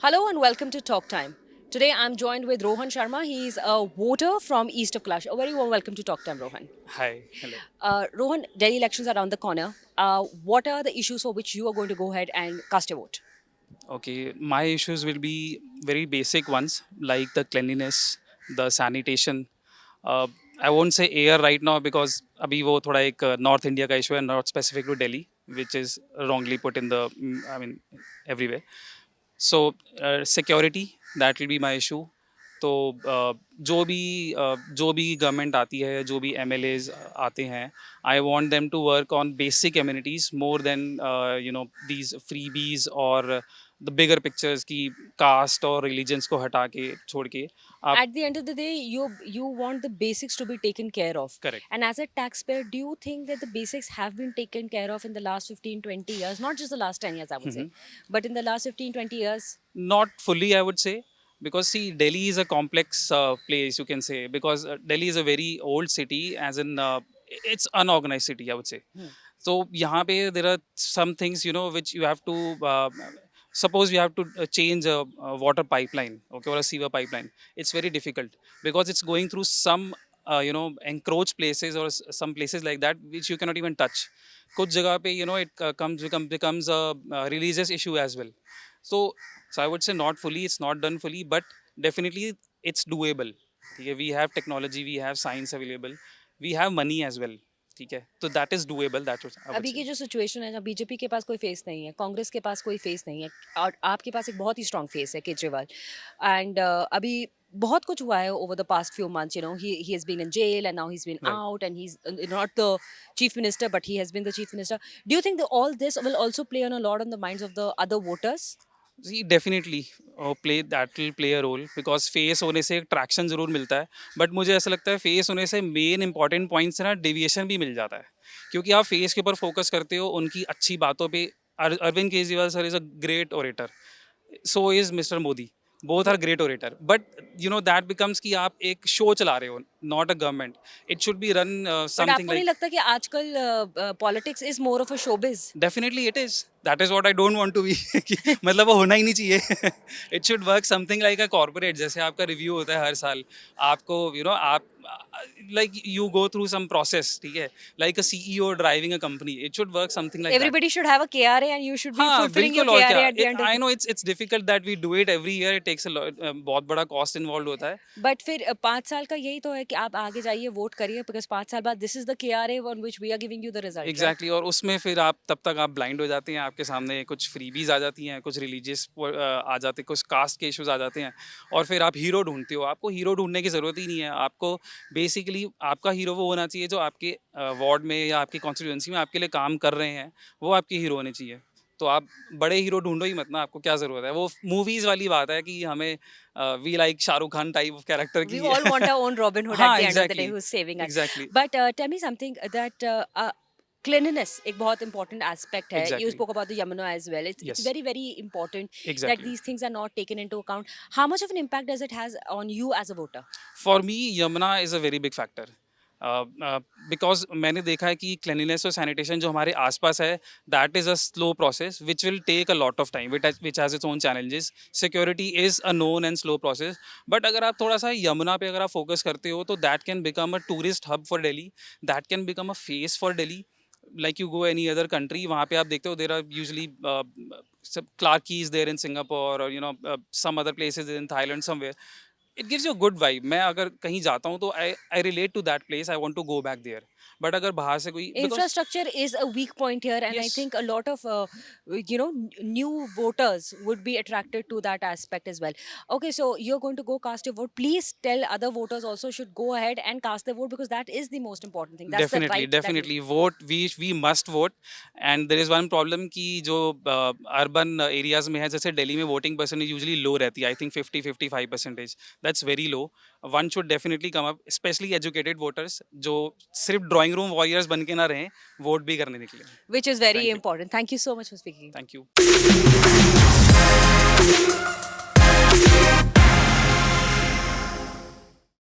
Hello and welcome to Talk Time. Today I'm joined with Rohan Sharma. He's a voter from East of Kalash. A very warm welcome to Talk Time, Rohan. Hi, hello. Rohan, Delhi elections are around the corner. What are the issues for which you are going to go ahead and cast your vote? Okay, my issues will be very basic ones like the cleanliness, the sanitation. Uh, I won't say air right now because अभी वो थोड़ा एक North India का issue है, not specific to Delhi, which is wrongly put in the, I mean, everywhere. So security, that will be my issue. तो जो भी government आती है, जो भी एमएलएज आते हैं, I want them to work on basic amenities more than these freebies और द बिगर पिक्चर्स की कास्ट और रिलीजन्स को हटा के छोड़ के आप At the end of the day, you want the basics to be taken care of. Correct. And as a taxpayer, do you think that the basics have been taken care of in the last 15, 20 years? Not just the last 10 years, I would say, but in the last 15, 20 years? Not fully, I would say, because see, Delhi is a complex place, you can say, because Delhi is a very old city, as in it's unorganized city, I would say. So यहाँ पे there are some things which you have to suppose you have to change a water pipeline, okay, or a sewer pipeline. It's very difficult because it's going through some encroached places or some places like that which you cannot even touch. कुछ जगह पे it becomes a religious issue as well. So I would say not fully, it's not done fully, but definitely it's doable. ठीक है, we have technology, we have science available, we have money as well. ठीक है, तो that is doable, that was I would अभी say. की जो situation है, BJP के पास कोई फेस नहीं है, कांग्रेस के पास कोई फेस नहीं है, और आपके पास एक बहुत ही स्ट्रांग फेस है, केजरीवाल. एंड अभी बहुत कुछ हुआ है over the past few months. He has been in jail and now he has been Right. Out and he is not the chief minister, but he has been the chief minister. Do you think all this will also play on a lot on the minds of the other voters? See, definitely play a role because face होने से traction जरूर मिलता है, but मुझे ऐसा लगता है face होने से मेन इंपॉर्टेंट पॉइंट से ना डेविएशन भी मिल जाता है, क्योंकि आप फेस के ऊपर फोकस करते हो उनकी अच्छी बातों पे. Arvind Kejriwal sir is a great orator, so is mister Modi, both are great orator, but that becomes कि आप एक शो चला रहे हो, not a government. It should be run but something आपको नहीं लाइक. लगता कि आजकल politics is more of a showbiz? Definitely it is, that is what I don't want to be. मतलब वो होना ही नहीं चाहिए. It should work something like a corporate. जैसे आपका रिव्यू होता है हर साल, आपको आप like you go through some process, ठीक है, like a CEO driving a company. It should work something like that. Everybody should have a KRA and you should be हाँ fulfilling your बिल्कुल, और क्या. KRA at the end of I the... no it's difficult that we do it every year, it takes a बहुत बड़ा cost involve होता है. But फिर 5 साल का यही तो है कि आप आगे जाइए, वोट करिए, बिकॉज 5 साल बाद this is the KRA on which we are giving you the result, right? Exactly और उसमें फिर आप तब तक आप ब्लाइंड हो जाते हैं, आपके सामने कुछ फ्रीबीज आ जाती हैं, कुछ रिलीजियस आ जाते हैं, कुछ कास्ट के इश्यूज आ जाते हैं, और फिर आप हीरो ढूंढते हो. आपको हीरो ढूंढने की ज़रूरत ही नहीं है. आपको बेसिकली आपका हीरो वो होना चाहिए जो आपके वार्ड में या आपकी कॉन्स्टिट्यूंसी में आपके लिए काम कर रहे हैं, वो आपके हीरो होने चाहिए. तो आप बड़े हीरो ढूंढो ही मत ना, आपको क्या ज़रूरत है. वो मूवीज़ वाली बात है कि हमें we like Shahrukh Khan type of character We की. all want our own Robin Hood at हाँ the end of the day exactly, who's saving us. Exactly, But tell me something that cleanliness एक बहुत important aspect है. You exactly. spoke about the Yamuna as well. It's yes, very very important that exactly. these things are not taken into account. How much of an impact does it has on you as a voter? For me Yamuna is a very big factor, because मैंने देखा है कि cleanliness और sanitation जो हमारे आसपास है, that is a slow process which will take a lot of time, which has its own challenges. Security is a known and slow process, but अगर आप थोड़ा सा यमुना पे अगर आप फोकस करते हो तो that can become a tourist hub for Delhi, that can become a face for Delhi. Like you go any other country, वहाँ पे आप देखते हो there are usually Clark Key is there in Singapore, or some other places in Thailand somewhere. It gives you a good vibe. मैं अगर कहीं जाता हूँ तो I relate to that place. I want to go back there. But अगर बाहर से कोई, because Infrastructure is a weak point here, and I yes, think a lot of new voters would be attracted to that aspect as well. Okay, so you're going to go cast your vote. Please tell other voters also should go ahead and cast their vote, because that is the most important thing. That's the definitely, right that we... definitely vote. We must vote. And there is one problem कि जो urban areas में है, जैसे दिल्ली में voting percentage usually low रहती है. I think 50-55%. That's very low. One should definitely come up, especially educated voters जो सिर्फ drawing room warriors बन के ना रहें, vote भी करने निकले. which is very Thank you. important. Thank you so much for speaking. Thank you.